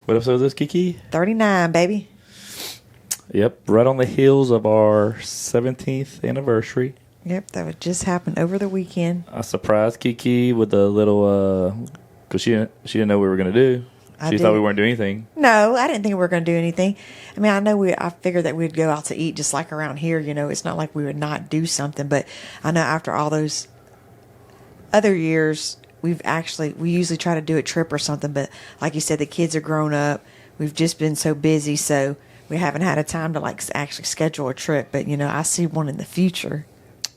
What episode is this, Kiki? 39, baby. Yep, right on the heels of our 17th anniversary. Yep, that would just happen over the weekend. I surprised Kiki with a little, because she didn't know what we were going to do. She thought we weren't doing anything. No, I didn't think we were going to do anything. I mean, I figured that we'd go out to eat just like around here. You know, it's not like we would not do something. But I know after all those other years, we usually try to do a trip or something. But like you said, the kids are grown up. We've just been so busy, so we haven't had a time to like actually schedule a trip. But, you know, I see one in the future.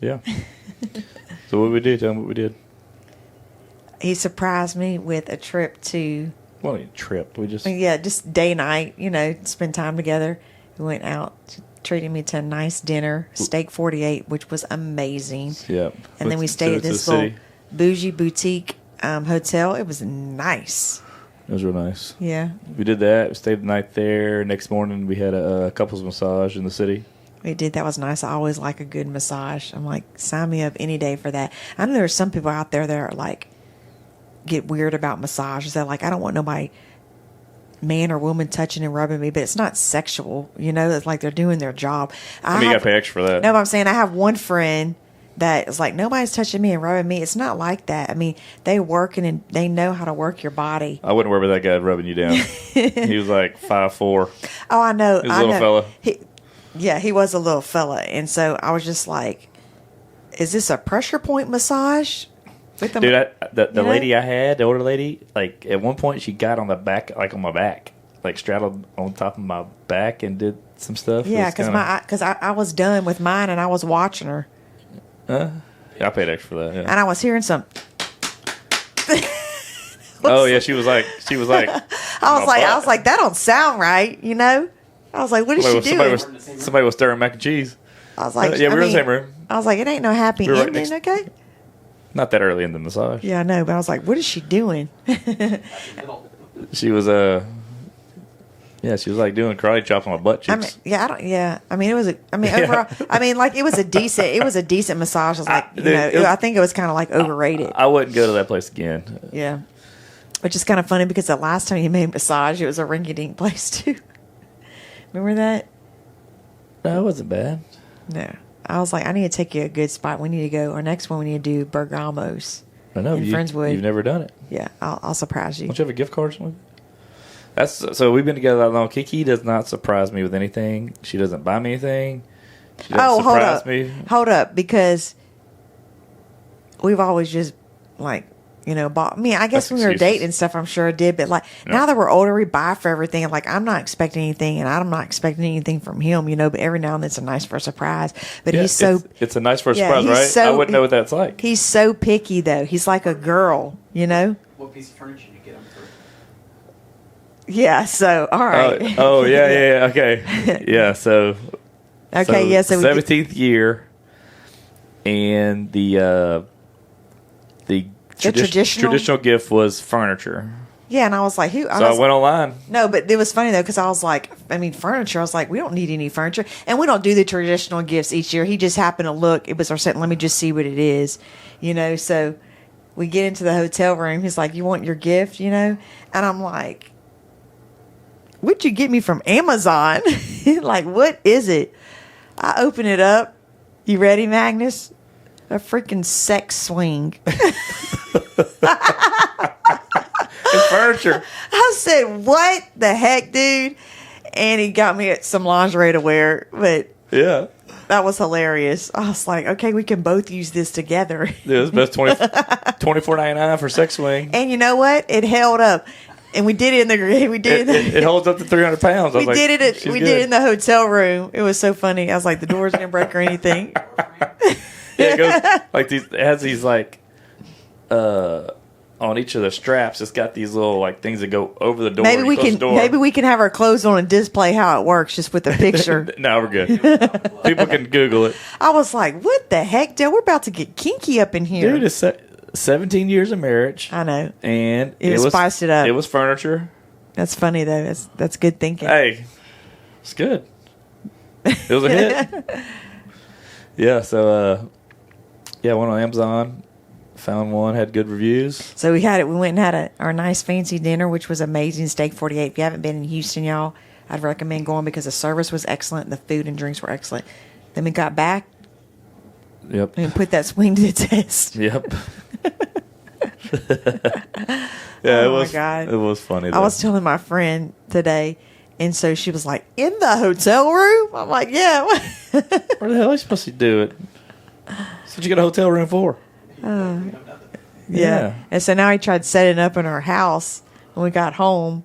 Yeah. So what did we do? Tell them what we did. He surprised me with a trip to... Well, a trip. We just... Yeah, just day night, you know, spend time together. We went out, treated me to a nice dinner, Steak 48, which was amazing. Yep. And then we stayed at this little bougie boutique hotel. It was nice. It was real nice. Yeah. We did that. We stayed the night there. Next morning, we had a couples massage in the city. We did. That was nice. I always like a good massage. I'm like, sign me up any day for that. I know there's some people out there that are like, get weird about massages. They're like, I don't want nobody, man or woman, touching and rubbing me, but it's not sexual. You know, it's like they're doing their job. I mean, you got to pay extra for that. No, but I'm saying I have one friend that is like, nobody's touching me and rubbing me. It's not like that. I mean, they working and they know how to work your body. I wouldn't worry about that guy rubbing you down. He was like 5'4". Oh, I know. He was a little fella. He was a little fella. And so I was just like, is this a pressure point massage? Dude, the lady I had, the older lady, like at one point she got on the back, like on my back, like straddled on top of my back and did some stuff. Yeah, because I was done with mine and I was watching her. Yeah, I paid extra for that. Yeah. And I was hearing some. Oh yeah, she was like. I was like, that don't sound right, you know. I was like, what is she doing? Somebody was stirring mac and cheese. I was like, yeah, we were in the same room. I was like, it ain't no happy ending, okay? Not that early in the massage. Yeah, I know, but I was like, what is she doing? She was she was like doing karate chops on my butt cheeks. I mean, overall, I mean, like it was a decent massage. I was like, I think it was kind of like overrated. I wouldn't go to that place again. Yeah, which is kind of funny because the last time you made a massage, it was a rinky-dink place too. Remember that? No, it wasn't bad. No. I was like, I need to take you a good spot. We need to go. Our next one, we need to do Bergamo's. I know. In Friendswood. You've never done it. Yeah, I'll surprise you. Don't you have a gift card or something? So we've been together that long. Kiki does not surprise me with anything. She doesn't buy me anything. She doesn't surprise me. Hold up, because we've always just like, you know, bought. I mean, I guess when we were dating and stuff, I'm sure it did. But like now that we're older, we buy for everything. And like I'm not expecting anything, and I'm not expecting anything from him, you know. But every now and then it's a nice first surprise. But he's so it's a nice first surprise, right? I wouldn't know what that's like. He's so picky though. He's like a girl, you know. What piece of furniture did you get him for? Yeah. So all right. Yeah. Okay. Yeah. So. Okay. Yeah. So 17th year, and the traditional gift was furniture. Yeah, and I was like, I went online. No, but it was funny, though, because I was like, furniture. I was like, we don't need any furniture. And we don't do the traditional gifts each year. He just happened to look. It was our set. Let me just see what it is, you know. So we get into the hotel room. He's like, you want your gift, you know? And I'm like, what'd you get me from Amazon? Like, what is it? I open it up. You ready, Magnus? A freaking sex swing. It's furniture. I said, what the heck, dude? And he got me some lingerie to wear. But yeah, that was hilarious. I was like, okay, we can both use this together. It was best $24.99 for sex swing. And you know what? It held up. And we did it it holds up to 300 pounds. We did it in the hotel room. It was so funny. I was like, the doors didn't break or anything. Yeah, it goes like these. It has these like on each of the straps. It's got these little like things that go over the door. Maybe we can have our clothes on and display how it works just with a picture. No, we're good. People can Google it. I was like, what the heck, Dale? We're about to get kinky up in here. Dude, it's 17 years of marriage. I know. And it was spiced it up. It was furniture. That's funny though. That's good thinking. Hey, it's good. It was a hit. Yeah, so I went on Amazon, Found one, had good reviews. So we went and had our nice fancy dinner, which was amazing. Steak 48. If you haven't been in Houston, y'all, I'd recommend going because the service was excellent. The food and drinks were excellent. Then we got back. Yep. And put that swing to the test. Yep. Oh my God. It was funny. I was telling my friend today, and so she was like, "In the hotel room?" I'm like, "Yeah." Where the hell are you supposed to do it? That's what you get a hotel room for. Yeah. And so now he tried setting up in our house when we got home.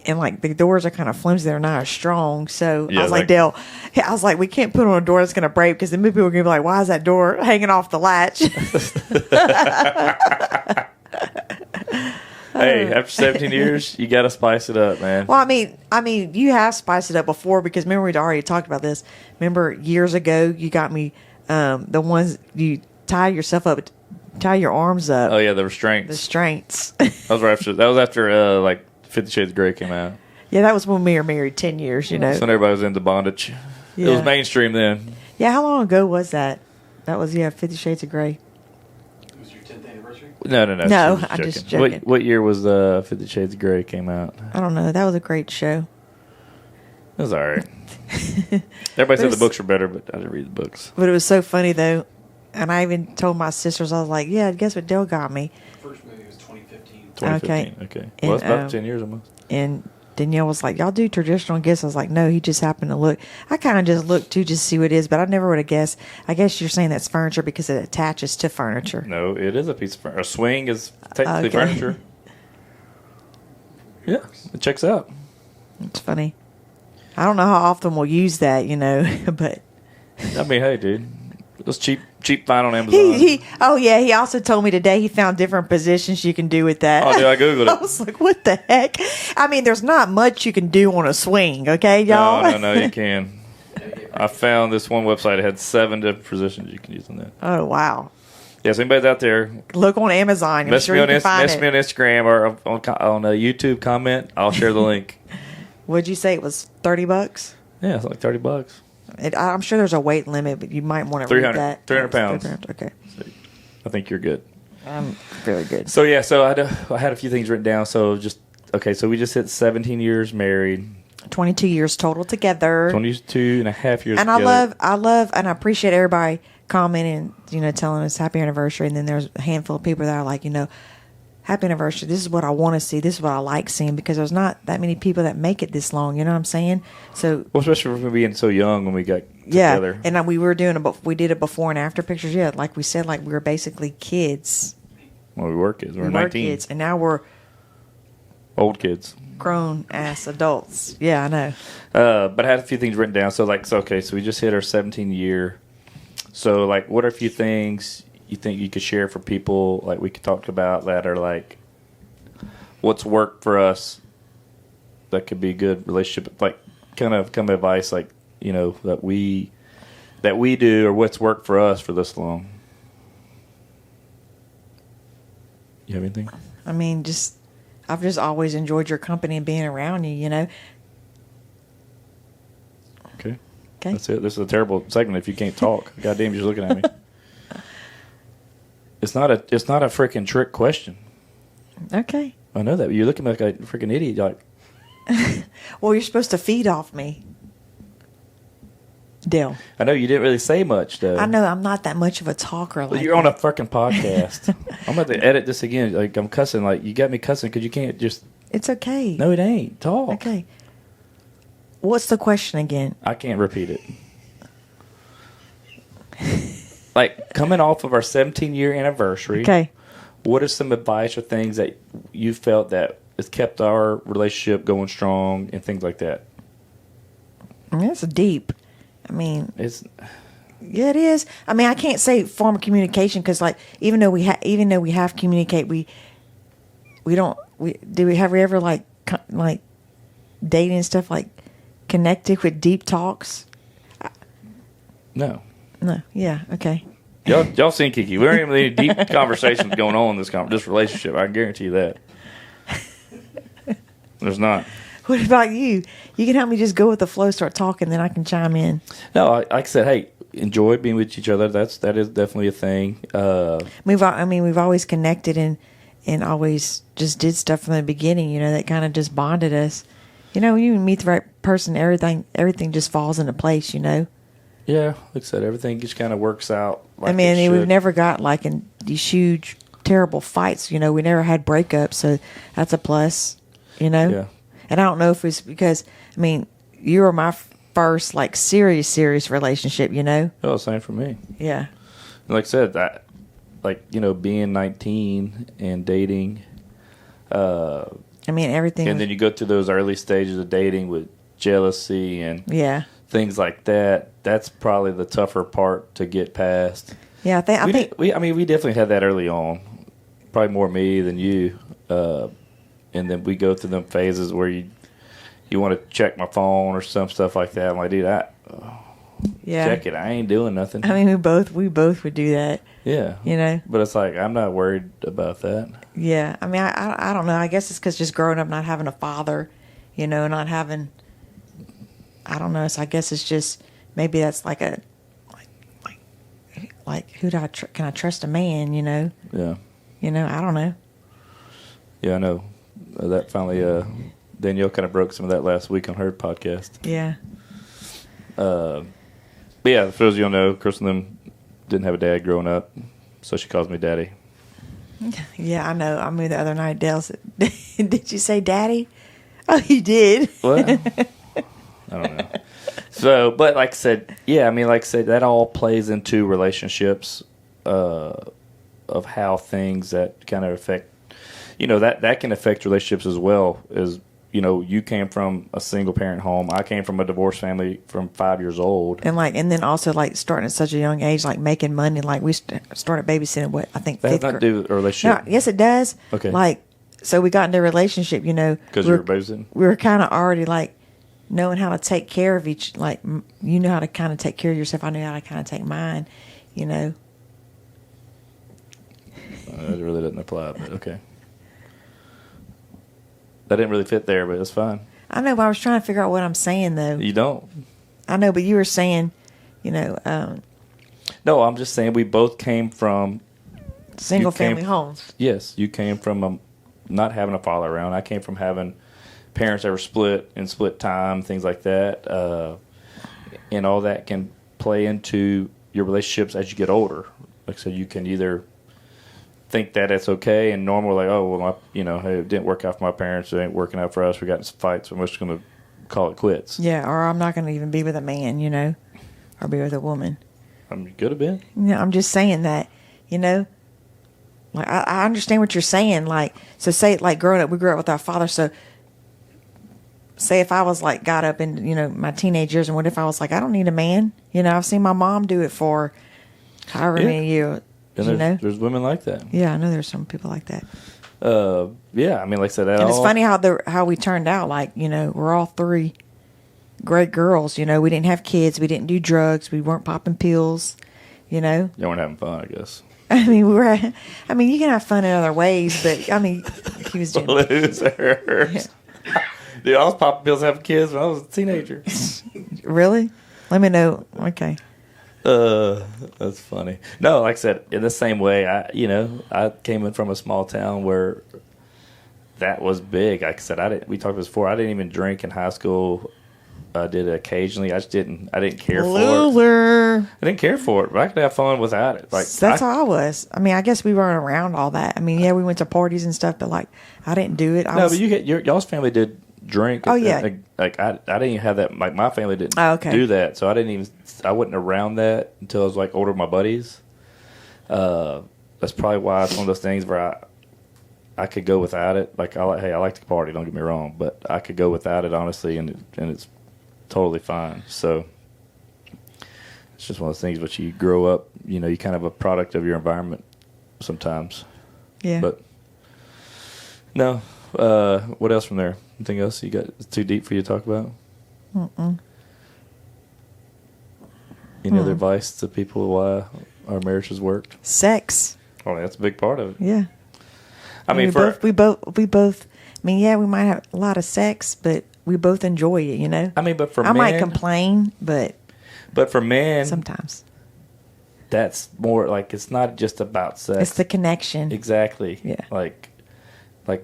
And, like, the doors are kind of flimsy. They're not as strong. So Yeah, I was like, Dale, I was like, we can't put on a door that's going to break because then people are going to be like, why is that door hanging off the latch? Hey, after 17 years, you got to spice it up, man. Well, I mean, you have spiced it up before because remember we'd already talked about this. Remember years ago you got me the ones you tie your arms up. Oh, yeah, the restraints. The restraints. That was after like 50 Shades of Grey came out. Yeah, that was when we were married 10 years, you know. So everybody was into bondage. Yeah. It was mainstream then. Yeah, how long ago was that? That was 50 Shades of Grey. It was your 10th anniversary? No. No, I'm just joking. What year was 50 Shades of Grey came out? I don't know. That was a great show. It was all right. Everybody said the books were better, but I didn't read the books. But it was so funny, though. And I even told my sisters, I was like, yeah, guess what Dale got me? First movie was 2015. 2015. Okay. And, Well, that's about 10 years almost. And Danielle was like, y'all do traditional gifts? I was like, no, he just happened to look. I kind of just looked, too, just to see what it is, but I never would have guessed. I guess you're saying that's furniture because it attaches to furniture. No, it is a piece of furniture. A swing is technically furniture. Yeah, it checks out. It's funny. I don't know how often we'll use that, you know, but... I mean, hey, dude. It was cheap find on Amazon. He also told me today he found different positions you can do with that. Oh, dude, I Googled it. I was like, what the heck? I mean, there's not much you can do on a swing, okay, y'all? No, you can. I found this one website that had 7 different positions you can use on that. Oh, wow. Yeah, so anybody's out there, Look on Amazon. I'm sure you can find message me on Instagram or on a YouTube comment. I'll share the link. Would you say it was $30? Yeah, it's like $30. I'm sure there's a weight limit, but you might want to read that. 300 pounds. Okay. So I think you're good. I'm very good. So, yeah, I had a few things written down. So, so we just hit 17 years married. 22 years total together. 22 and a half years and together. I love, and I appreciate everybody commenting, you know, telling us happy anniversary. And then there's a handful of people that are like, you know, happy anniversary. This is what I want to see. This is what I like seeing because there's not that many people that make it this long. You know what I'm saying? So, well, especially for being so young when we got together. And we did it before and after pictures. Yeah, like we said, like we were basically kids. Well, we were kids. We were 19. Kids, and now we're old kids, grown ass adults. Yeah, I know. But I had a few things written down. So we just hit our 17 year. So what are a few things you think you could share for people, like we could talk about that are like what's worked for us that could be good relationship, like kind of advice, like, you know, that we do or what's worked for us for this long? You have anything? I mean, I've just always enjoyed your company and being around you, you know. Okay. That's it. This is a terrible segment if you can't talk. Goddamn, you're just looking at me. It's not a freaking trick question. Okay. I know that, but you're looking like a freaking idiot. Like, well, you're supposed to feed off me, Dale. I know you didn't really say much, though. I know I'm not that much of a talker. Well, you're on a fucking podcast. I'm about to edit this again. Like, I'm cussing. Like, you got me cussing because you can't just. It's okay. No, it ain't. Talk. Okay. What's the question again? I can't repeat it. Like, coming off of our 17-year anniversary, okay, what are some advice or things that you felt that has kept our relationship going strong and things like that? That's deep. I mean, yeah, it is. I mean, I can't say form of communication because, like, even though we have communicate, we have we ever like dating and stuff like connected with deep talks? No. No. Yeah. Okay. Y'all seen Kiki. We don't even have any deep conversations going on in this relationship. I can guarantee you that. There's not. What about you? You can help me just go with the flow, start talking, then I can chime in. No, like I said, hey, enjoy being with each other. That is definitely a thing. We've always connected and always just did stuff from the beginning, that kind of just bonded us. When you meet the right person, everything just falls into place, Yeah, like I said, everything just kind of works out. Like we've never got like in these huge, terrible fights. We never had breakups, so that's a plus. Yeah. And I don't know if it's because you were my first like serious relationship. Oh, same for me. Yeah. And like I said, that being 19 and dating. Everything. And then you go through those early stages of dating with jealousy and things like that. That's probably the tougher part to get past. Yeah, I think we definitely had that early on. Probably more me than you. And then we go through them phases where you want to check my phone or some stuff like that. I'm like, dude, check it. I ain't doing nothing. we both would do that. Yeah. But it's like, I'm not worried about that. Yeah. I don't know. I guess it's because just growing up, not having a father, not having, I don't know. So I guess it's just, maybe that's like a, like who can I trust a man, Yeah. I don't know. Yeah, I know. That finally, Danielle kind of broke some of that last week on her podcast. Yeah. But yeah, for those of you who don't know, Chris and them didn't have a dad growing up, so she calls me daddy. Yeah, I know. The other night, Dale said, did you say daddy? Oh, you did. Well, I don't know. So, but like I said, that all plays into relationships of how things that kind of affect, that can affect relationships as well as, you came from a single parent home. I came from a divorced family from 5 years old. And then also like starting at such a young age, like making money, like we started babysitting, I think that has nothing to do with a relationship. No, yes, it does. Okay. Like, so we got into a relationship, Because you were babysitting? We were kind of already like knowing how to take care of each, like, you know how to kind of take care of yourself. I knew how to kind of take mine, That really doesn't apply, but okay. That didn't really fit there, but it's fine. I know, but I was trying to figure out what I'm saying, though. You don't. I know, but you were saying, No, I'm just saying we both came from... Single-family homes. Yes, you came from not having a father around. I came from having parents that were split and split time, things like that. And all that can play into your relationships as you get older. Like I said, you can either think that it's okay and normal, like, oh, well, hey, it didn't work out for my parents, it ain't working out for us, we got in some fights, so I'm just going to call it quits. Yeah, or I'm not going to even be with a man, or be with a woman. You could have been. I'm just saying that, like, I understand what you're saying, like, so say, like, growing up, we grew up with our father, so say if I was, like, got up in, my teenage years, and what if I was like, I don't need a man, I've seen my mom do it for however many years. And there's women like that. Yeah, I know there's some people like that. Yeah, like I said, that and it's funny how we turned out. Like, we're all three great girls. We didn't have kids. We didn't do drugs. We weren't popping pills. You weren't having fun, I guess. We were. You can have fun in other ways, but he was doing. Losers. Yeah. Dude, I was popping pills having kids when I was a teenager. Really? Let me know. Okay. That's funny. No, like I said, in the same way, I came in from a small town where that was big. Like I said, we talked about this before. I didn't even drink in high school. I did it occasionally. I didn't care for it. I didn't care for it, but I could have fun without it. Like that's how I was. I guess we weren't around all that. Yeah, we went to parties and stuff, but like I didn't do it. But y'all's family did drink. Oh yeah. Like I didn't even have that. Like my family didn't do that, so I wasn't around that until I was like older with my buddies. That's probably why it's one of those things where I could go without it. Like I like to party. Don't get me wrong, but I could go without it honestly, and it's totally fine. So it's just one of those things. But you grow up, you kind of a product of your environment sometimes. Yeah. But no. What else from there? Anything else you got? It's too deep for you to talk about? Any other advice to people why our marriages worked? Sex. Oh, that's a big part of it. Yeah. We both. Yeah, we might have a lot of sex, but we both enjoy it. But for I might complain, but But for men, sometimes. That's more like it's not just about sex. It's the connection. Exactly. Yeah. Like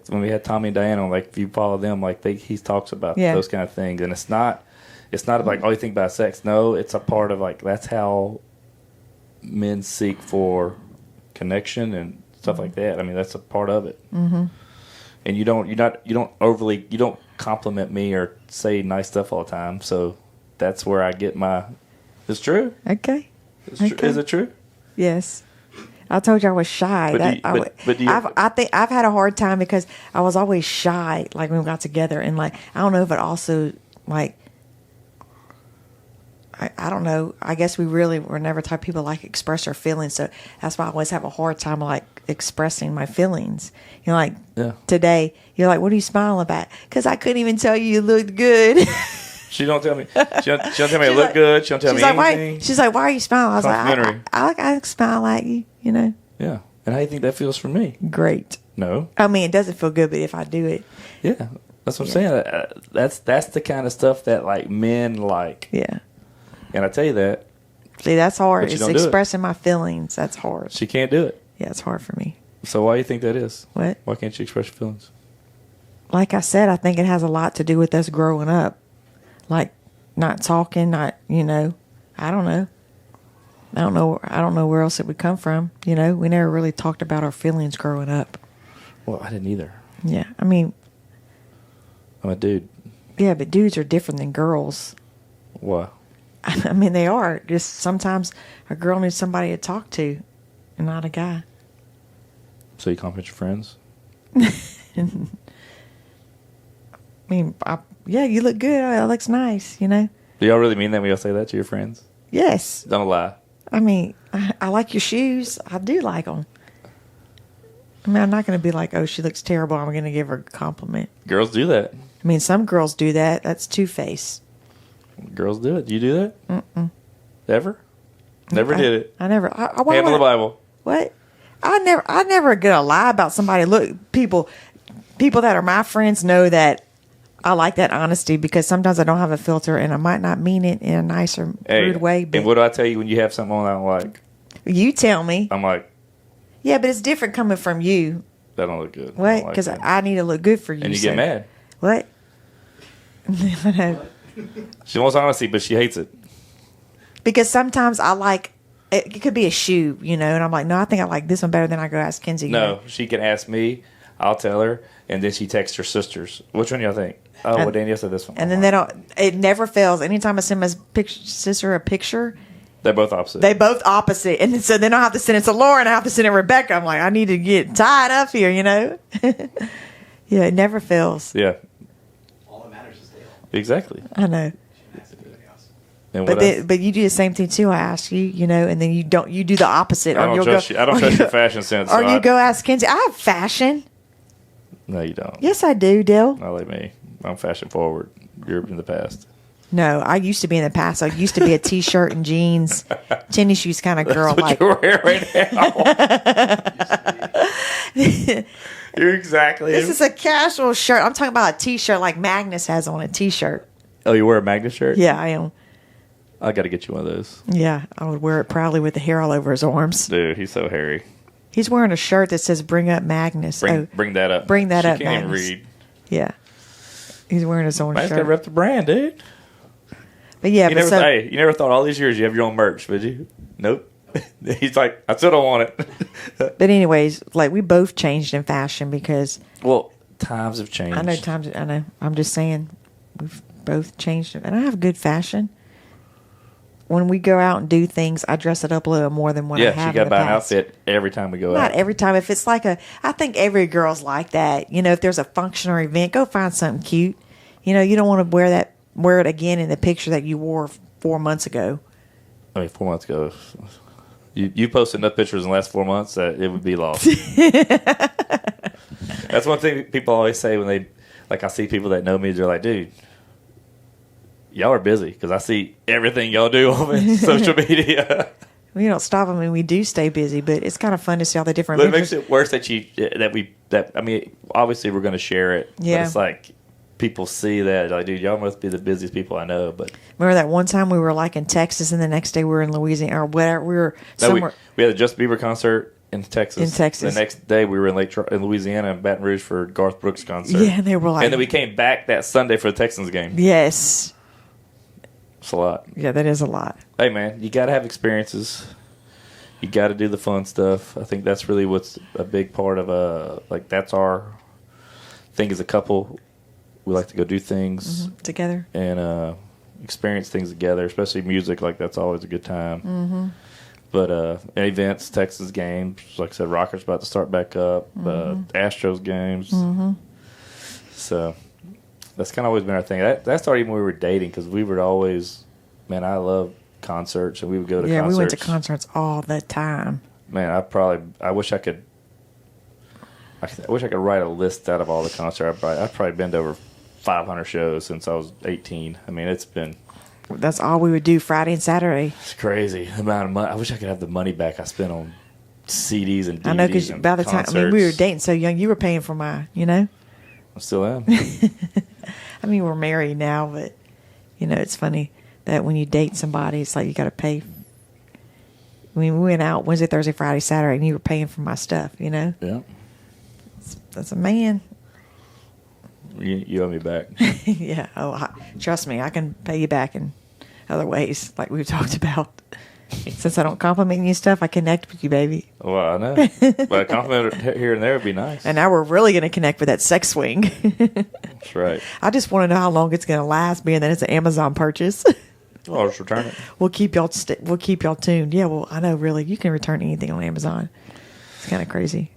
when we had Tommy and Diana, like if you follow them, like he talks about those kind of things, and it's not like all you think about sex. No, it's a part of like that's how men seek for connection and stuff like that. I mean, that's a part of it. Mm-hmm. And you don't compliment me or say nice stuff all the time. So that's where I get my. It's true. Okay. Is it true? Yes. I told you I was shy. I think I've had a hard time because I was always shy, like when we got together, and like I don't know if it also like I don't know. I guess we really were never type of people like express our feelings, so that's why I always have a hard time like expressing my feelings. You know, like today, you're like, "What are you smiling about?" Because I couldn't even tell you looked good. She don't tell me. She don't tell me I look good. She don't tell me anything. She's like, "Why are you smiling?" I was like, I smile at you, you know. Yeah. And how do you think that feels for me? Great. No. I mean, it doesn't feel good, but if I do it. Yeah. That's what I'm saying. That's the kind of stuff that like men like. Yeah. And I tell you that. See, that's hard. It's expressing my feelings. That's hard. She can't do it. Yeah, it's hard for me. So why do you think that is? What? Why can't you express your feelings? Like I said, I think it has a lot to do with us growing up. Like not talking, not, you know, I don't know. I don't know where else it would come from. You know, we never really talked about our feelings growing up. Well, I didn't either. Yeah, I mean, I'm a dude. Yeah, but dudes are different than girls. Why? I mean, they are. Just sometimes a girl needs somebody to talk to, and not a guy. So you compliment your friends? I mean, yeah, you look good. Oh, that looks nice, you know? Do y'all really mean that when y'all say that to your friends? Yes. Don't lie. I mean, I like your shoes. I do like them. I mean, I'm not going to be like, oh, she looks terrible. I'm going to give her a compliment. Girls do that. I mean, some girls do that. That's two-faced. Girls do it. Do you do that? Mm-mm. Ever? Never did it. I never. Hand on the Bible. What? I never gonna lie about somebody. Look, people that are my friends know that I like that honesty because sometimes I don't have a filter and I might not mean it in a nice or rude way. But and what do I tell you when you have something on I don't like? You tell me. I'm like, yeah, but it's different coming from you. That don't look good. What? Because I need to look good for you. And you get mad. What? She wants honesty, but she hates it. Because sometimes I like, it could be a shoe, you know, and I'm like, no, I think I like this one better than I go ask Kenzie. No, she can ask me, I'll tell her, and then she texts her sisters. Which one do y'all think? Oh, well, Danielle said this one. And then they don't, it never fails. Anytime I send my sister a picture, they're both opposite. They both opposite. And so then I have to send it to Lauren, I have to send it to Rebecca. I'm like, I need to get tied up here, you know? Yeah, it never fails. Yeah. All that matters is Dale. Exactly. I know. And but you do the same thing too. I ask you, you know, and then you do the opposite. I don't trust you. I don't trust your fashion sense. Or you go ask Kenzie. I have fashion. No, you don't. Yes, I do, Dill. Not like me. I'm fashion forward. You're in the past. No, I used to be in the past. I used to be a T-shirt and jeans, tennis shoes kind of girl. That's what you're wearing right now. You're exactly. This is a casual shirt. I'm talking about a T-shirt like Magnus has on a T-shirt. Oh, you wear a Magnus shirt? Yeah, I am. I got to get you one of those. Yeah, I would wear it proudly with the hair all over his arms. Dude, he's so hairy. He's wearing a shirt that says "Bring up Magnus." Bring that up. Bring that up, She can't even Magnus. read. Yeah, he's wearing his own Man's shirt. got to rep the brand, dude. But yeah, you never thought all these years you have your own merch, would you? Nope. He's like, I still don't want it. But anyways, like we both changed in fashion because times have changed. I know. I'm just saying, we've both changed, and I have good fashion. When we go out and do things, I dress it up a little more than what I have. Yeah, she got to buy an outfit every time we go out. Not every time. If it's like I think every girl's like that. You know, if there's a function or event, go find something cute. You know, you don't want to wear it again in the picture that you wore 4 months ago. I mean, 4 months ago. You posted enough pictures in the last 4 months that it would be lost. That's one thing people always say when they, like, I see people that know me, they're like, dude, y'all are busy because I see everything y'all do on social media. We don't stop. I mean, we do stay busy, but it's kind of fun to see all the different. But it makes it worse that I mean, obviously we're going to share it. Yeah. But it's like, people see that, like, dude, y'all must be the busiest people I know. But remember that one time we were like in Texas, and the next day we were in Louisiana or whatever. We were somewhere. We had a Justin Bieber concert in Texas. In Texas. The next day we were in Louisiana and Baton Rouge for Garth Brooks concert. Yeah, and they were like, and then we came back that Sunday for the Texans game. yes. It's a lot. Yeah, that is a lot. Hey, man, you got to have experiences. You got to do the fun stuff. I think that's really what's a big part of like, that's our thing as a couple. We like to go do things together and experience things together, especially music. Like, that's always a good time. But events, Texas games, like I said, Rockers about to start back up, Astros games. So that's kind of always been our thing. That started even when we were dating, because we would always, man, I love concerts, and we would go to concerts. Yeah, we went to concerts all the time. Man, I wish I could write a list out of all the concerts. I've probably been to over 500 shows since I was 18. I mean, it's been... That's all we would do Friday and Saturday. It's crazy the amount of money. I wish I could have the money back I spent on CDs and DVDs. I know, because by the time, I mean, we were dating so young, you were paying for my, I still am. I mean, we're married now, but, it's funny that when you date somebody, it's like you got to pay. I mean, we went out Wednesday, Thursday, Friday, Saturday, and you were paying for my stuff, Yeah. That's a man. You owe me back. Yeah. Oh, trust me, I can pay you back in other ways, like we've talked about. Since I don't compliment you and stuff, I connect with you, baby. Well, I know. But a compliment here and there would be nice. And now we're really going to connect with that sex swing. That's right. I just want to know how long it's going to last, being that it's an Amazon purchase. Well, I'll just return it. We'll keep y'all tuned. Yeah, well, I know, really, you can return anything on Amazon. It's kind of crazy.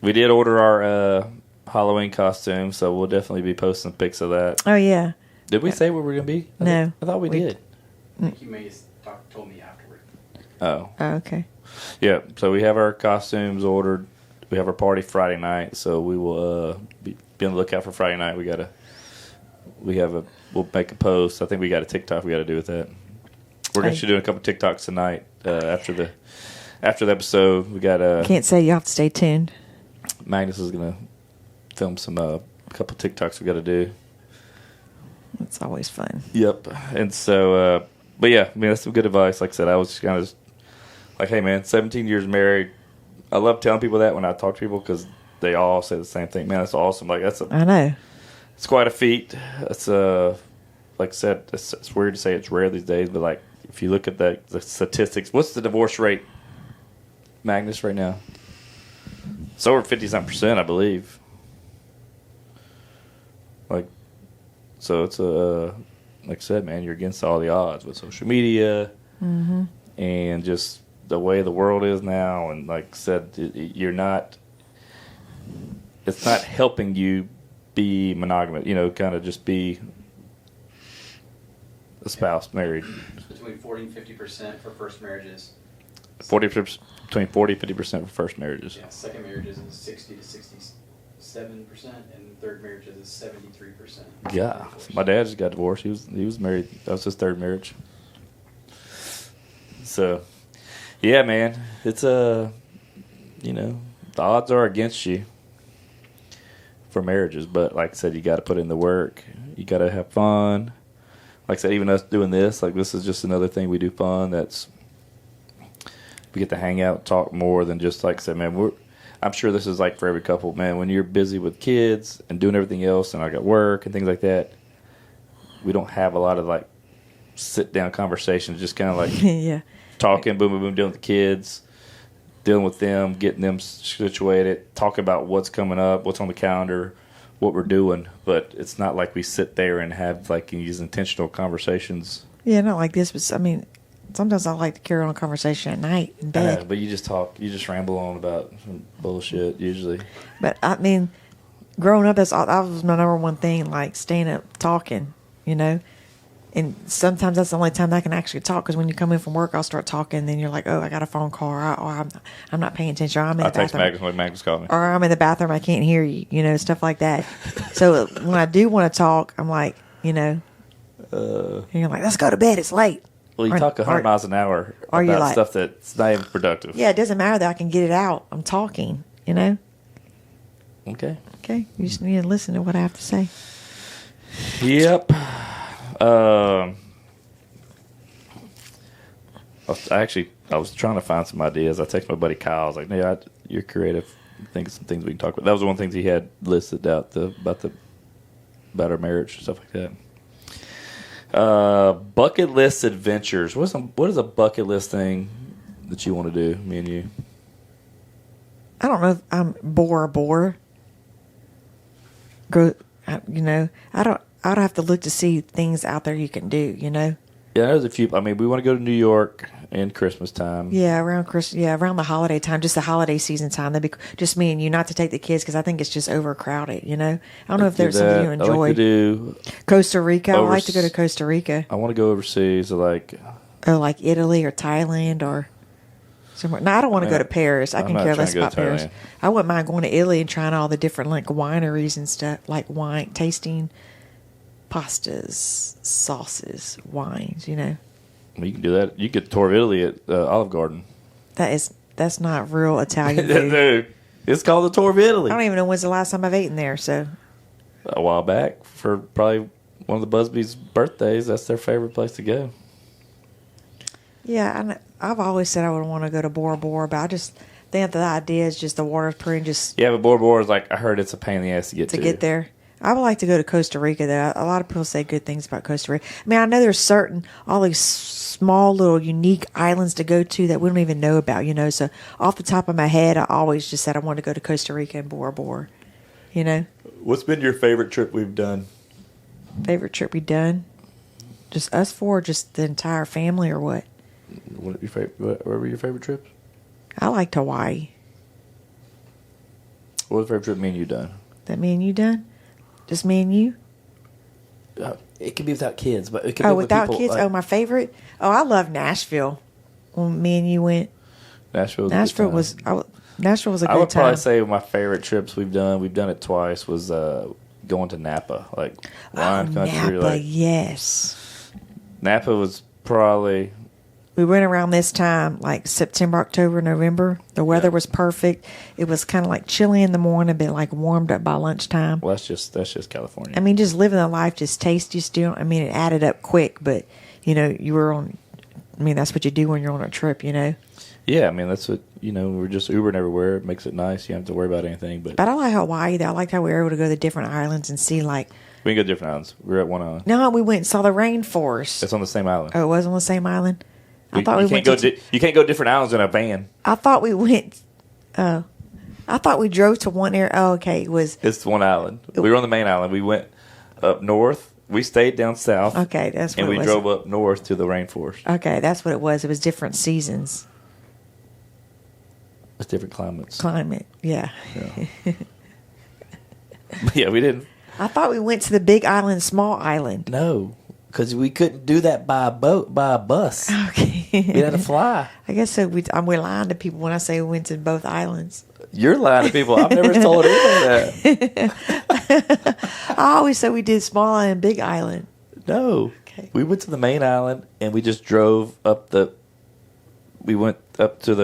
We did order our Halloween costume, so we'll definitely be posting pics of that. Oh, yeah. Did we say where we're going to be? No. I thought we did. I think you may have told me afterward. Oh, okay. Yeah, so we have our costumes ordered. We have our party Friday night, so we will be on the lookout for Friday night. We'll make a post. I think we got a TikTok we got to do with that. We're actually doing a couple TikToks tonight after the episode. We got Can't say, you have to stay tuned. Magnus is gonna film some a couple TikToks we got to do. It's always fun. Yep, and so but yeah, I mean, that's some good advice. Like I said, I was just kind of like, hey man, 17 years married. I love telling people that when I talk to people, because they all say the same thing. Man, that's awesome. Like I know. It's quite a feat. It's like I said, it's weird to say it's rare these days, but like if you look at the statistics, what's the divorce rate, Magnus, right now? It's over 50-something%, I believe. Like, so it's like I said, man, you're against all the odds with social media and just the way the world is now. And like I said, it's not helping you be monogamous, kind of just be a spouse married. Between 40 and 50% for first marriages. Between 40-50% for first marriages. Yeah, second marriages is 60 to 67%, and third marriages is 73%. Yeah, my dad just got divorced. He was married. That was his third marriage. So, yeah, man, it's the odds are against you for marriages, but like I said, you got to put in the work. You got to have fun. Like I said, even us doing this, like this is just another thing we do fun. We get to hang out, talk more than just like I said, man. I'm sure this is like for every couple, man. When you're busy with kids and doing everything else, and I got work and things like that, we don't have a lot of like sit down conversations. Just kind of like yeah, talking, boom, boom, boom, dealing with the kids, dealing with them, getting them situated, talking about what's coming up, what's on the calendar, what we're doing. But it's not like we sit there and have like these intentional conversations. Yeah, not like this, but I mean, sometimes I like to carry on a conversation at night in bed. But you just talk, you just ramble on about some bullshit usually. But I mean, growing up, that was my number one thing, like staying up talking, And sometimes that's the only time that I can actually talk, because when you come in from work, I'll start talking, and then you're like, oh, I got a phone call, or I'm not paying attention, or I'm in the bathroom. I text Magnus when Magnus called me. Or I'm in the bathroom, I can't hear you, stuff like that. So when I do want to talk, I'm like, and you're like, let's go to bed, it's late. Well, you talk 100 miles an hour about stuff that's not even productive. Yeah, it doesn't matter that I can get it out. I'm talking, Okay. Okay, you just need to listen to what I have to say. Yep. I was trying to find some ideas. I texted my buddy Kyle. I was like, "Yeah, you're creative. Think of some things we can talk about." That was one of the things he had listed out about our marriage and stuff like that. Bucket list adventures. What is a bucket list thing that you want to do? Me and you. I don't know if I'm bore. Go, I'd have to look to see things out there you can do, Yeah, there's a few. I mean, we want to go to New York in Christmas time. Yeah, around Christmas. Yeah, around the holiday time, just the holiday season time. That'd be just me and you, not to take the kids because I think it's just overcrowded. I don't know if there's something you enjoy. I like to do Costa Rica. I like to go to Costa Rica. I want to go overseas, like Italy or Thailand or somewhere. No, I don't want to go to Paris. I can care less about Paris. I wouldn't mind going to Italy and trying all the different like wineries and stuff, like wine tasting, pastas, sauces, wines. You can do that. You get a tour of Italy at Olive Garden. That's not real Italian food. Dude, it's called the tour of Italy. I don't even know when's the last time I've eaten there. So a while back for probably one of the Busby's birthdays. That's their favorite place to go. Yeah, I've always said I would want to go to Bora Bora, but I just think the idea is just the water's pretty and just... Yeah, but Bora Bora is like, I heard it's a pain in the ass to get to. To get there. I would like to go to Costa Rica, though. A lot of people say good things about Costa Rica. I mean, I know there's all these small little unique islands to go to that we don't even know about, So off the top of my head, I always just said I wanted to go to Costa Rica and Bora Bora, What's been your favorite trip we've done? Favorite trip we've done? Just us four, or just the entire family, or what? What were your favorite trips? I liked Hawaii. What was the favorite trip me and you done? That me and you done? Just me and you? It could be without kids, but it could be without with people, kids? like, My favorite? I love Nashville. When me and you went. Nashville was a good time. I would time. Probably say my favorite trips we've done it twice, was going to Napa. Like wine country. Napa, yes. Napa was probably... We went around this time, like September, October, November. The weather was perfect. It was kind of like chilly in the morning, but like warmed up by lunchtime. Well, that's just California. I mean, just living the life, just taste, it added up quick, but, you were on, that's what you do when you're on a trip, Yeah, I mean, that's what, we're just Ubering everywhere. It makes it nice. You don't have to worry about anything. But I like Hawaii, though. I liked how we were able to go to the different islands and see, like... We didn't go to different islands. We were at one island. No, we went and saw the rainforest. It's on the same island. Oh, it was on the same island? You can't go different islands in a van. I thought we went... I thought we drove to one area. Oh, okay. It's one island. We were on the main island. We went up north. We stayed down south. Okay, that's what it was. And we drove up north to the rainforest. Okay, that's what it was. It was different seasons. It's different climates. Yeah. Yeah, we didn't. I thought we went to the big island, small island. No, because we couldn't do that by a bus. Okay. We had to fly. I guess so. We're lying to people when I say we went to both islands. You're lying to people. I've never told anyone that. I always said we did small island, big island. No. Okay. We went to the main island and we just drove up we went up to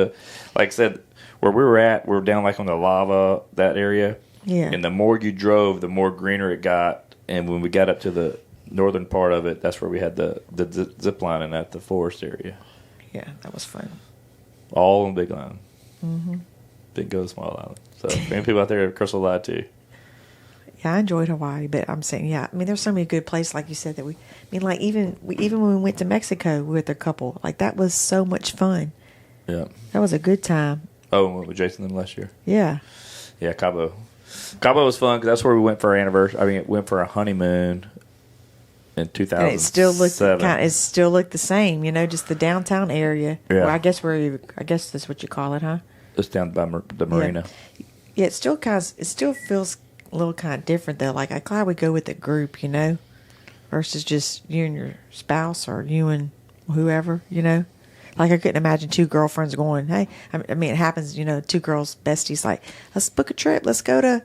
like I said, where we were at, we were down like on the lava, that area. Yeah. And the more you drove, the more greener it got. And when we got up to the northern part of it, that's where we had the zip lining at the forest area. Yeah, that was fun. All on Big Island. Mm-hmm. Didn't go to Small Island. So many people out there, Crystal lied too. Yeah, I enjoyed Hawaii, but I'm saying, there's so many good places, like you said, that like even when we went to Mexico with a couple, like that was so much fun. Yeah. That was a good time. Oh, we went with Jason them last year. Yeah. Yeah, Cabo. Cabo was fun because that's where we went for our anniversary. I mean, it went for our honeymoon in 2007. And it still looked the same, just the downtown area. Yeah. Well, I guess that's what you call it, huh? It's down by the marina. Yeah, it still feels a little kind of different though. Like I'm glad we go with a group, versus just you and your spouse or you and whoever, Like I couldn't imagine two girlfriends going, hey, I mean it happens, two girls besties like, let's book a trip, let's go to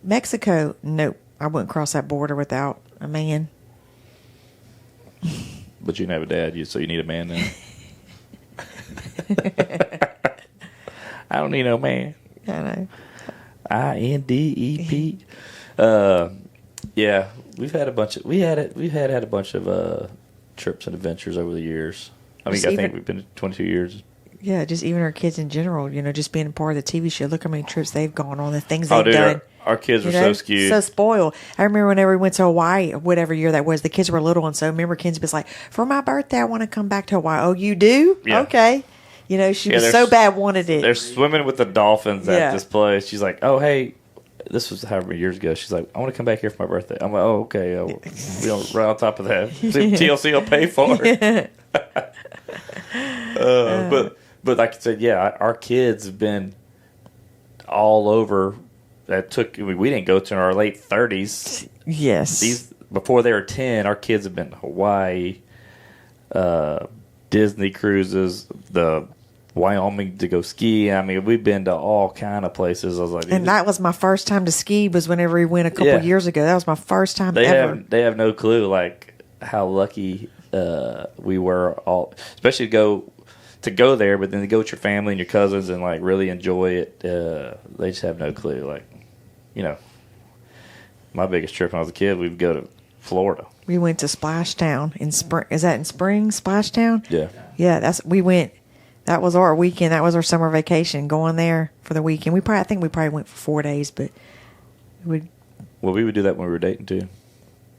Mexico. Nope, I wouldn't cross that border without a man. But you didn't have a dad, so you need a man now. I don't need no man. I know. INDEP. Yeah, we've had a bunch of had a bunch of trips and adventures over the years. I mean, I think we've been 22 years. Yeah, just even our kids in general, just being a part of the TV show. Look how many trips they've gone on, the things they've done. Our kids are so skewed. So spoiled. I remember whenever we went to Hawaii, whatever year that was, the kids were little, and so I remember Kenzie was like, for my birthday, I want to come back to Hawaii. Oh, you do? Yeah. Okay. She was so bad wanted it. They're swimming with the dolphins at this place. She's like, oh, hey, this was however many years ago. She's like, I want to come back here for my birthday. I'm like, oh, okay. We don't right on top of that. TLC will pay for it. But like I said, yeah, our kids have been all over. We didn't go to in our late 30s. Yes. Before they were 10, our kids have been to Hawaii, Disney cruises, the Wyoming to go ski. I mean, we've been to all kind of places. I was like, and that was my first time to ski. Was whenever we went a couple years ago. That was my first time ever. They have no clue like how lucky we were all, especially to go there, but then to go with your family and your cousins and like really enjoy it. They just have no clue. Like, my biggest trip when I was a kid, we would go to Florida. We went to Splashtown in spring. Is that in spring? Splashtown? Yeah. Yeah, we went. That was our weekend. That was our summer vacation. Going there for the weekend. I think we probably went for 4 days, but we would do that when we were dating too.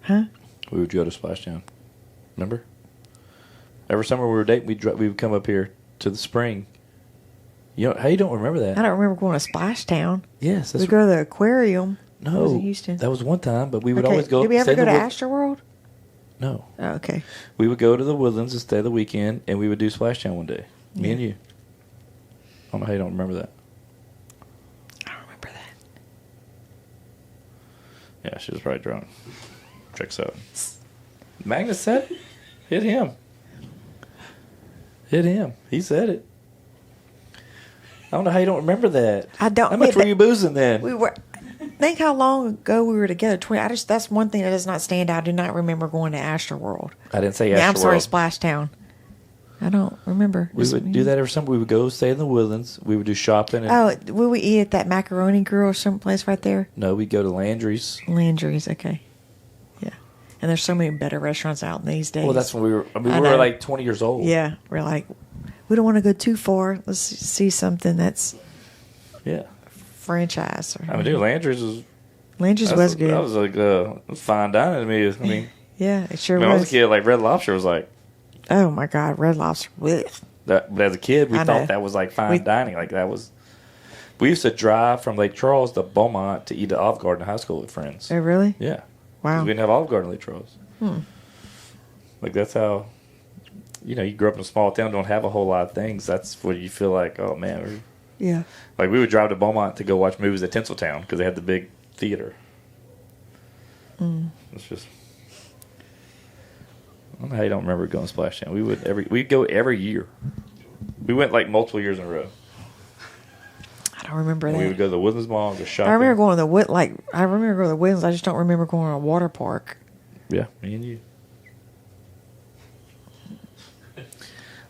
Huh? We would go to Splashtown. Remember? Every summer we were dating, we would come up here to the spring. How you don't remember that? I don't remember going to Splashtown. Yes, we go to the aquarium. No, was in Houston. That was one time, but we would always go. Did we ever go to Astroworld? No. Oh, okay. We would go to the Woodlands and stay the weekend, and we would do Splashtown one day. Me and you. I don't know how you don't remember that. I don't remember that. Yeah, she was probably drunk. Checks out. Magnus said it. Hit him. Hit him. He said it. I don't know how you don't remember that. I don't. How much were you boozing then? We were. Think how long ago we were together. That's one thing that does not stand out. I do not remember going to Astroworld. I didn't say Astroworld. Yeah, I'm sorry, Splashtown. I don't remember. We would do that every summer. We would go stay in the Woodlands. We would do shopping. Will we eat at that Macaroni Grill or someplace right there? No, we'd go to Landry's. Landry's, okay. Yeah. And there's so many better restaurants out these days. Well, that's when we were like 20 years old. Yeah. We're like, we don't want to go too far. Let's see something that's franchise. Dude, Landry's was good. That was like fine dining to me. I mean, yeah, it sure was. When I was a kid, like Red Lobster was like, oh my God, Red Lobster. But as a kid, we thought that was like fine dining. Like that was. We used to drive from Lake Charles to Beaumont to eat at Olive Garden in high school with friends. Oh, really? Yeah. Wow. We didn't have Olive Garden in Lake Charles. Like that's how. You grew up in a small town, don't have a whole lot of things. That's what you feel like, oh, man. Yeah. Like, we would drive to Beaumont to go watch movies at Tinseltown because they had the big theater. It's just... I don't know how you don't remember going to Splashtown. We'd go every year. We went, like, multiple years in a row. I don't remember that. We would go to the Woodlands Mall and go shopping. I remember going to the Woodlands. I just don't remember going to a water park. Yeah, me and you.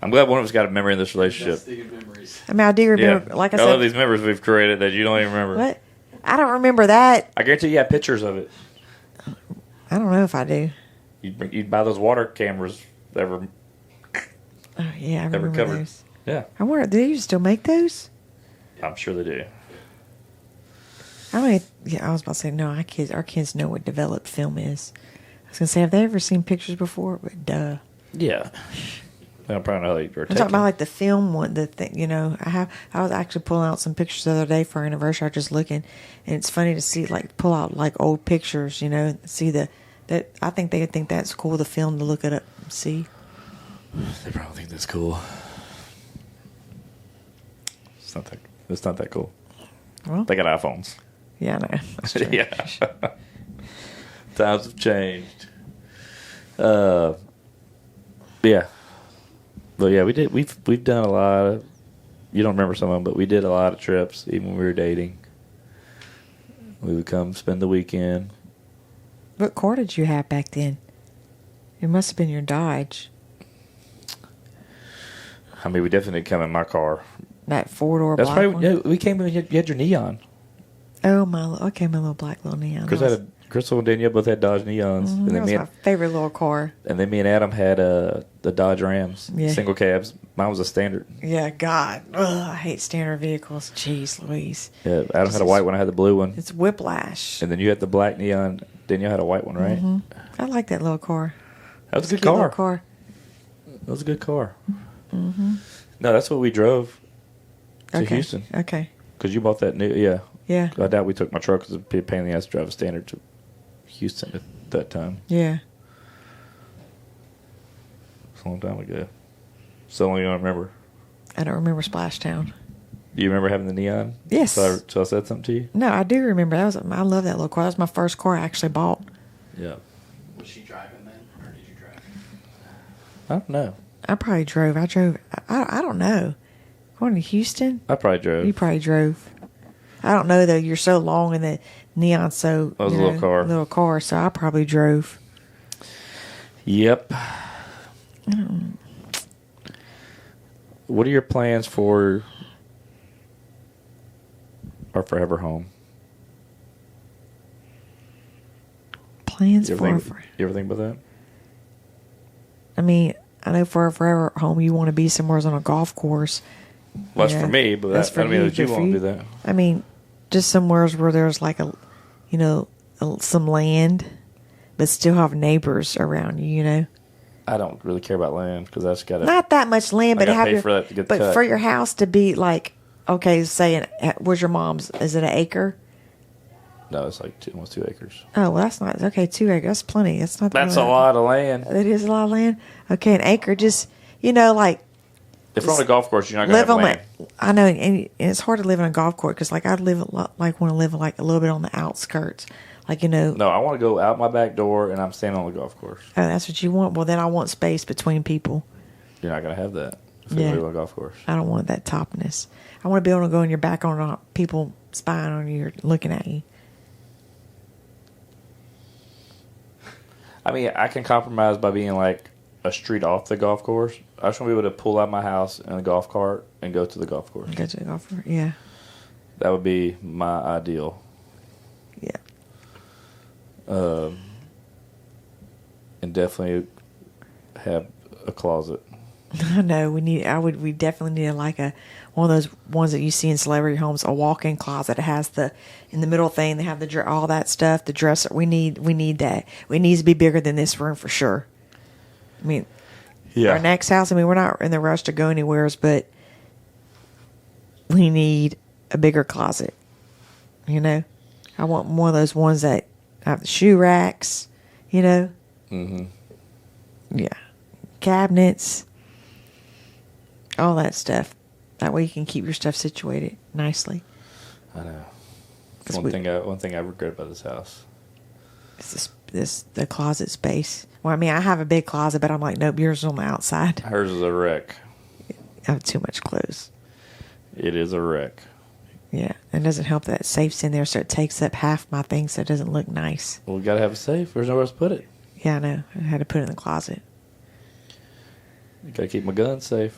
I'm glad one of us got a memory in this relationship. Memories. I do remember, like I said. I love these memories we've created that you don't even remember. What? I don't remember that. I guarantee you have pictures of it. I don't know if I do. You'd buy those water cameras that were... Oh, yeah, I remember those. Yeah. I wonder, do you still make those? I'm sure they do. I was about to say, no, our kids know what developed film is. I was going to say, have they ever seen pictures before? But duh. Yeah. I don't probably know how you're I'm talking about like the film one, the thing, I was actually pulling out some pictures the other day for our anniversary. I was just looking, and it's funny to see, pull out old pictures, see that I think they think that's cool, the film, to look it up and see. They probably think that's cool. It's not that cool. Well, they got iPhones. Yeah, I know. That's true. Yeah. Times have changed. Yeah. But yeah, we've done a lot of, you don't remember some of them, but we did a lot of trips even when we were dating. We would come spend the weekend. What car did you have back then? It must have been your Dodge. We definitely come in my car. That four-door That's black probably, one? we came in, you had your Neon. Oh, my little black little neon. Crystal and Danielle both had Dodge Neons. And That then was my favorite little car. And then me and Adam had the Dodge Rams, Yeah. single cabs. Mine was a standard. Yeah, God. Ugh, I hate standard vehicles. Jeez Louise. Yeah, Adam had a white one. I had the blue one. It's whiplash. And then you had the black neon. Danielle had a white one, right? Mm-hmm. I like that little car. That was a good Cute car. little car. That was a good car. Mm-hmm. No, that's what we drove to Okay. Houston. Okay. Because you bought that new, yeah. Yeah. I doubt we took my truck because it'd be a pain in the ass to drive a standard to Houston at that time. Yeah. It's a long time ago. So long you don't remember. I don't remember Splash Town. Do you remember having the neon? Yes. So I said something to you? No, I do remember. I love that little car. That was my first car I actually bought. Yeah. Was she driving then, or did you drive? I don't know. I probably drove. I don't know. Going to Houston? I probably drove. You probably drove. I don't know, though. You're so long and the neon's so... That was a little car. Little car, so I probably drove. Yep. What are your plans for our forever home? Plans You for... ever think about that? I mean, I know for a forever home, you want to be somewhere on a golf course. Well, that's Yeah. for me, but That's I for don't mean you, that you good for won't you. do that. I mean, just somewhere where there's like some land, but still have neighbors around you, I don't really care about land because I just got to. Not that much land, I but gotta have pay your, for that to get but cut. for your house to be like, okay, say, where's your mom's? Is it an acre? No, it's like almost 2 acres. Oh, well, that's not, okay, 2 acres. That's plenty. That's not That's really- a lot of land. It is a lot of land. Okay, an acre, just, like, If we're on a golf course, you're not going to live have on land. it. I know, and it's hard to live on a golf course because, like, I'd live want to live like a little bit on the outskirts, like No, I want to go out my back door and I'm standing on the golf course. Oh, that's what you want. Well, then I want space between people. You're not going to have that if we Yeah. live on a golf course. I don't want that topness. I want to be able to go on your back on people spying on you, or looking at you. I mean, I can compromise by being like a street off the golf course. I just want to be able to pull out my house in a golf cart and go to the golf course. Go to the golf course. Yeah, That would be my ideal. yeah. And definitely have a closet. I know we definitely need like one of those ones that you see in celebrity homes, a walk-in closet. It has in the middle thing, they have all that stuff, the dresser. We need that. It needs to be bigger than this room for sure. I mean, our next house, we're not in the rush to go anywhere, but we need a bigger closet. I want one of those ones that have the shoe racks, Mm-hmm. Yeah. Cabinets. All that stuff. That way you can keep your stuff situated nicely. I know. 'Cause One thing I regret about this house. It's the closet space. Well, I have a big closet, but I'm like, nope, yours is on the outside. Hers is a wreck. I have too much clothes. It is a wreck. Yeah. It doesn't help that safe's in there, so it takes up half my things, so it doesn't look nice. Well, we got to have a safe. There's nowhere else to put it. Yeah, I know. I had to put it in the closet. You got to keep my guns safe.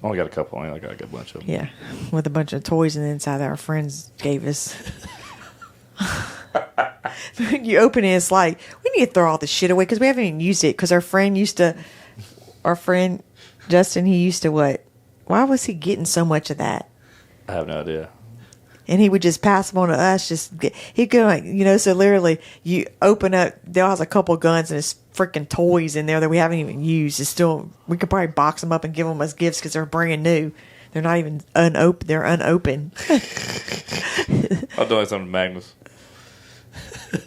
I only got a couple. I got a good bunch of them. Yeah. With a bunch of toys in the inside that our friends gave us. When you open it, it's like, we need to throw all this shit away because we haven't even used it. Because our friend Justin, he used to what? Why was he getting so much of that? I have no idea. And he would just pass them on to us. He'd go like, so literally you open up, there was a couple guns and it's freaking toys in there that we haven't even used. It's still, we could probably box them up and give them as gifts because they're brand new. They're not even unopened. They're unopened. I'll donate something to Magnus.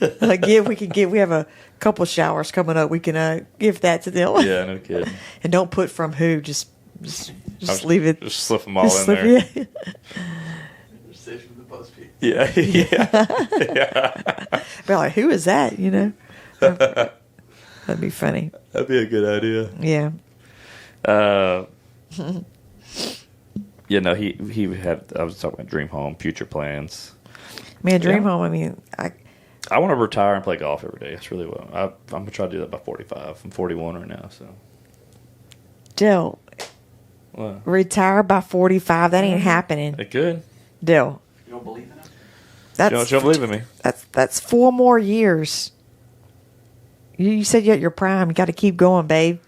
We have a couple showers coming up. We can give that to them. Yeah, no kidding. And don't put from who. Just leave it. Just slip them all in there. Yeah. They're safe from the post people. Yeah, yeah. Be like, who is that? That'd be funny. That'd be a good idea. Yeah. Yeah, no, he had. I was talking about dream home, future plans. Dream home. I want to retire and play golf every day. That's really what I'm gonna try to do that by 45. I'm 41 right now, so. Dill, What? retire by 45. That ain't happening. It could. Dill. You don't believe in them? That's You don't believe in me? That's 4 more years. You said you're at your prime. You got to keep going, babe.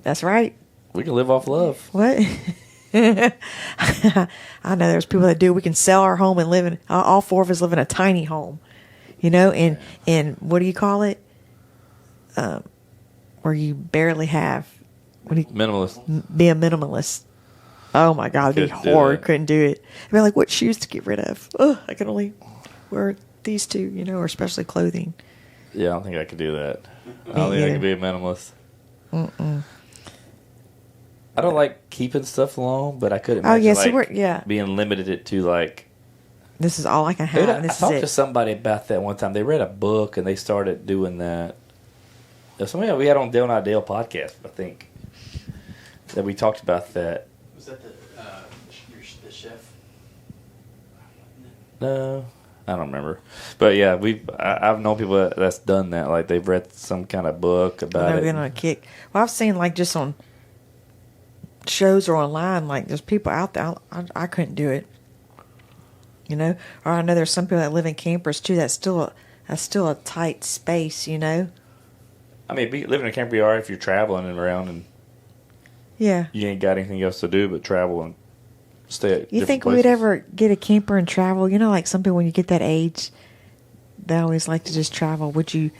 That's right. We can live off love. What? I know there's people that do. We can sell our home and live in. All 4 of us live in a tiny home, and what do you call it? Where you barely have. What do you, Minimalist. be a minimalist. Oh my God, it'd be Couldn't do hard. that. Couldn't do it. I'd be like, what shoes to get rid of? Oh, I can only wear these 2, or especially clothing. Yeah, I don't think I could do that. I Me don't think I either. could be a minimalist. I don't like keeping stuff long, but I could imagine Oh, yeah, so being limited to like. This is all I can have. Dude, and I this talked is to it. somebody about that one time. They read a book and they started doing that. Somebody we had on Dale Not Dale podcast, I think, that we talked about that. Was that the chef? No, I don't remember. But yeah, I've known people that's done that. Like they've read some kind of book about They're it. getting on a kick. Well, I've seen like just on shows or online, like there's people out there. I couldn't do it. Or I know there's some people that live in campers too. That's still a tight space. I mean, living in a camper, you are if you're traveling and around and Yeah. you ain't got anything else to do but travel and stay at You different think places. we'd ever get a camper and travel? Like some people when you get that age, they always like to just travel. Would you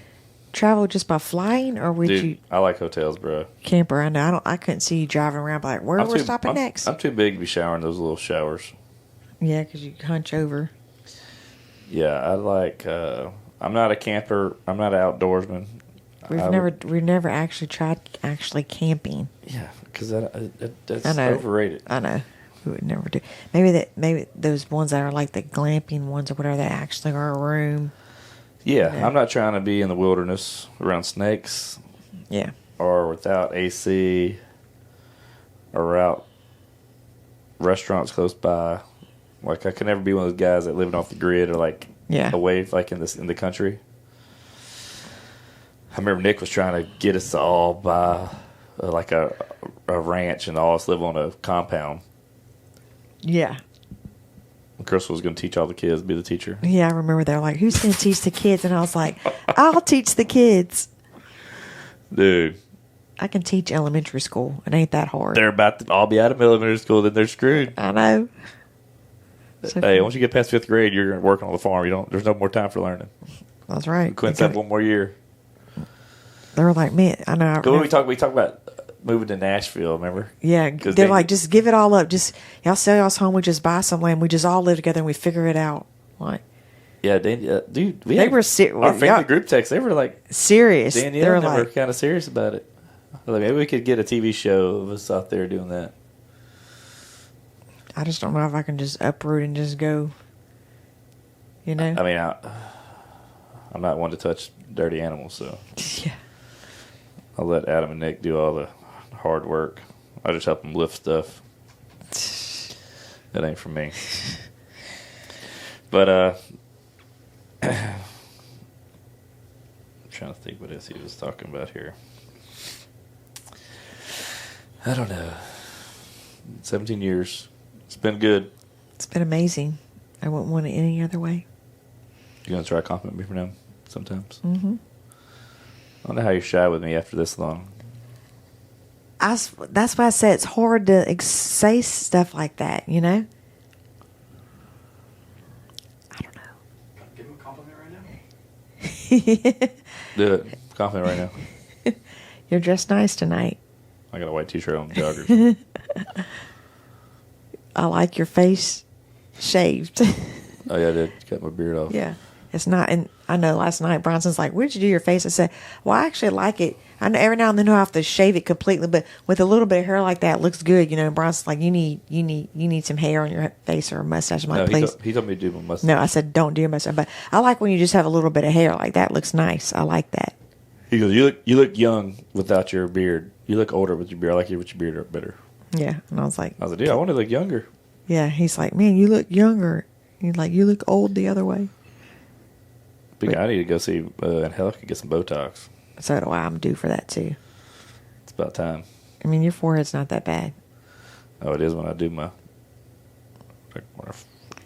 travel just by flying, or would Dude, you I like hotels, bro. camper? I know. I couldn't see you driving around like where we're stopping next. I'm too big to be showering those little showers. Yeah, because you hunch over. Yeah, I like. I'm not a camper. I'm not an outdoorsman. We've never actually tried camping. Yeah, because that's I know. overrated. I know. We would never do. Maybe those ones that are like the glamping ones or whatever that actually are a room. Yeah, Yeah. I'm not trying to be in the wilderness around snakes Yeah. or without AC or out restaurants close by. Like I could never be one of those guys that living off the grid or like away like in the country. I remember Nick was trying to get us to all buy like a ranch and all us live on a compound. Yeah. And Crystal was going to teach all the kids, be the teacher. Yeah, I remember they're like, who's going to teach the kids? And I was like, I'll teach the kids. Dude. I can teach elementary school. It ain't that hard. They're about to all be out of elementary school, then they're screwed. I know. So Hey, once you get past 5th grade, you're working on the farm. There's no more time for learning. That's right. Quinn's had one more year. They were like, man, I know. But we talk about moving to Nashville, remember? Yeah, they're like, just give it all up. Just y'all sell y'all's home. We just buy some land. We just all live together and we figure it out. Like, Yeah, dude, they were our family group text. They were like serious. Danielle They were and them were like, kind of serious about it. Like, maybe we could get a TV show of us out there doing that. I just don't know if I can just uproot and just go. I mean, I'm not one to touch dirty animals, so Yeah. I'll let Adam and Nick do all the hard work. I just help them lift stuff. That ain't for me. But I'm trying to think what else he was talking about here. I don't know. 17 years. It's been good. It's been amazing. I wouldn't want it any other way. You gonna try to compliment me for now sometimes? Mm-hmm. I don't know how you're shy with me after this long. That's why I said it's hard to say stuff like that, I don't know. Give him a compliment right now. Do it. Compliment right now. You're dressed nice tonight. I got a white t-shirt on, joggers. I like your face shaved. Oh yeah, I did. Cut my beard off. Yeah. It's not, and I know last night Bronson's like, where'd you do your face? I said, well, I actually like it. I know every now and then I have to shave it completely, but with a little bit of hair like that, it looks good. And Bronson's like, you need some hair on your face or a mustache. I'm like, No, please. he told me to do my mustache. No, I said, don't do your mustache. But I like when you just have a little bit of hair like that. It looks nice. I like that. He goes, you look young without your beard. You look older with your beard. I like you with your beard better. Yeah. And I was like, dude, I want to look younger. yeah. He's like, man, you look younger. He's like, you look old the other way. Big, I need to go see Angelica get some Botox. So do I. I'm due for that too. It's about time. I mean, your forehead's not that bad. Oh, it is when I do my.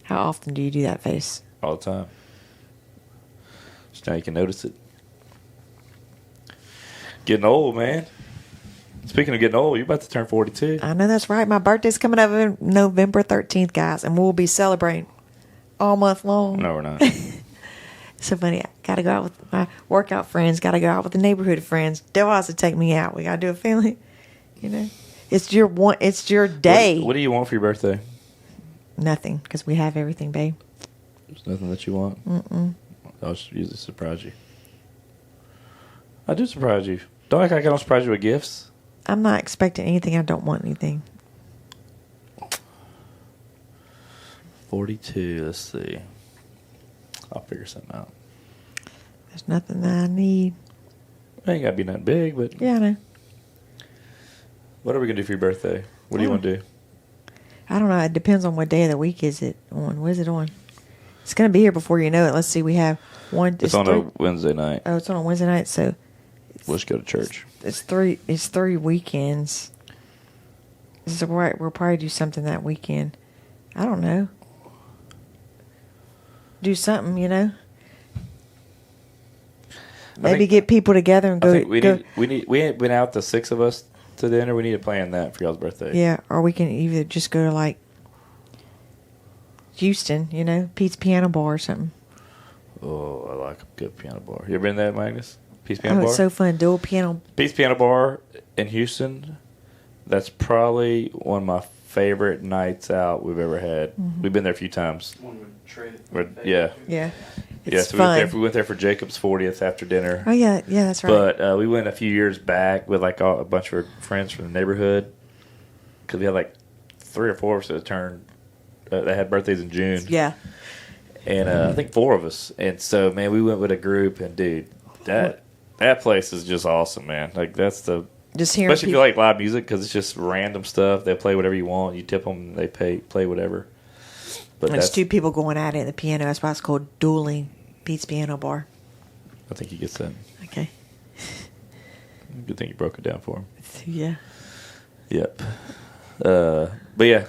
How often do you do that face? All the time. Just now you can notice it. Getting old, man. Speaking of getting old, you're about to turn 42. I know that's right. My birthday's coming up in November 13th, guys, and we'll be celebrating all month long. No, we're not. So funny. I got to go out with my workout friends. Got to go out with the neighborhood friends. Devil has to take me out. We got to do a family. You know, it's your day. What do you want for your birthday? Nothing, because we have everything, babe. There's nothing that you want? Mm-mm. I'll just usually surprise you. I do surprise you. Don't act like I don't surprise you with gifts. I'm not expecting anything. I don't want anything. 42. Let's see. I'll figure something out. There's nothing that I need. It ain't got to be nothing big, but... Yeah, I know. What are we going to do for your birthday? What do you want to do? I don't know. It depends on what day of the week is it on. What is it on? It's going to be here before you know it. Let's see. We have one. It's on a Wednesday night. Oh, it's on a Wednesday night, so... We'll just go to church. It's three weekends. So we'll probably do something that weekend. I don't know. Do something, you know. Maybe get people together and go. I think we ain't been out the 6 of us to dinner. We need to plan that for y'all's birthday. Yeah, or we can either just go to like Houston, you know, Pete's Piano Bar or something. Oh, I like a good piano bar. You ever been there, Magnus? Pete's Piano Bar? It's so fun. Dual piano. Pete's Piano Bar in Houston. That's probably one of my favorite nights out we've ever had. Mm-hmm. We've been there a few times. One with Trey. Yeah. It's fun. We went there for Jacob's 40th after dinner. Oh, yeah, that's right. But we went a few years back with like a bunch of our friends from the neighborhood because we had like 3 or 4 of us that turned, that had birthdays in June. Yeah. And I think 4 of us. And so, man, we went with a group, and dude, that place is just awesome, man. Like that's the just hearing especially if you like live music because it's just random stuff. They play whatever you want. You tip them, they play whatever. But there's 2 people going at it at the piano. That's why it's called dueling Pete's Piano Bar. I think he gets that. Okay. Good thing you broke it down for him. Yeah. Yep. But yeah,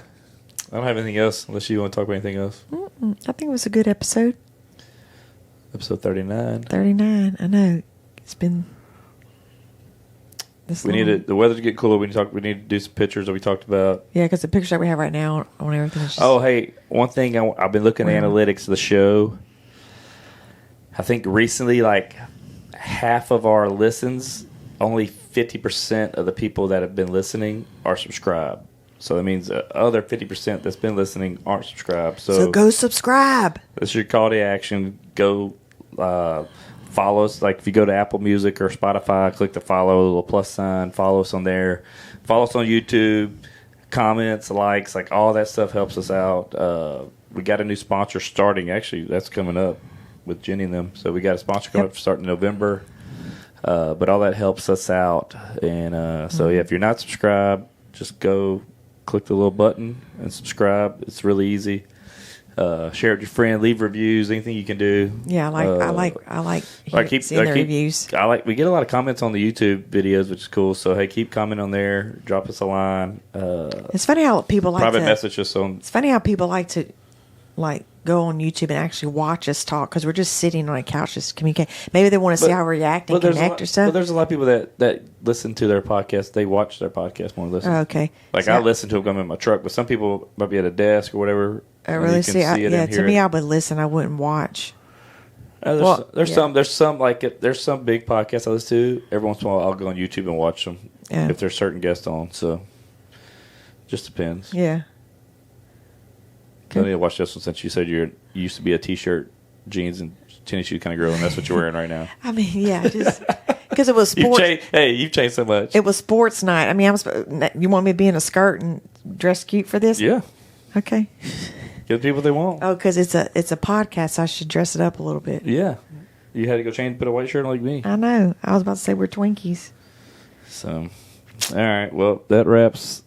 I don't have anything else unless you want to talk about anything else. I think it was a good episode. Episode 39. 39. I know. It's been this long. The weather to get cooler. We need to do some pictures that we talked about. Yeah, because the pictures that we have right now on everything is just... Oh, hey, one thing I've been looking at analytics of the show. I think recently, like, half of our listens, only 50% of the people that have been listening are subscribed. So that means the other 50% that's been listening aren't subscribed. So go subscribe. That's your call to action. Go follow us. Like if you go to Apple Music or Spotify, click the follow, little plus sign, follow us on there. Follow us on YouTube. Comments, likes, like all that stuff helps us out. We got a new sponsor starting. Actually, that's coming up with Jenny and them. So we got a sponsor coming up starting in November. But all that helps us out. And so, yeah, if you're not subscribed, just go click the little button and subscribe. It's really easy. Share it with your friend. Leave reviews. Anything you can do. Yeah, I like seeing the reviews. We get a lot of comments on the YouTube videos, which is cool. So hey, keep commenting on there. Drop us a line. It's funny how people like private message us on. It's funny how people like to go on YouTube and actually watch us talk because we're just sitting on a couch just communicate. Maybe they want to see how we're reacting, connect or stuff. But there's a lot of people that listen to their podcast. They watch their podcast more than listen. Oh, okay. Like I listen to them when I'm in my truck, but some people might be at a desk or whatever. I really see it. Yeah, to me, I would listen. I wouldn't watch. There's some like it. There's some big podcasts I listen to. Every once in a while, I'll go on YouTube and watch them if there's certain guests on. So, just depends. Yeah. I need to watch this one since you said you used to be a t-shirt, jeans, and tennis shoe kind of girl, and that's what you're wearing right now. I mean, yeah, just because it was sports. You've changed so much. It was sports night. I mean, you want me to be in a skirt and dress cute for this? Yeah. Okay. Give people what they want. Oh, because it's a podcast, so I should dress it up a little bit. Yeah. You had to go change, put a white shirt on like me. I know. I was about to say we're Twinkies. So, all right. Well, that wraps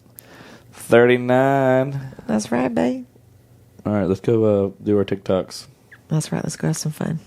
39. That's right, babe. All right, let's go do our TikToks. That's right. Let's go have some fun.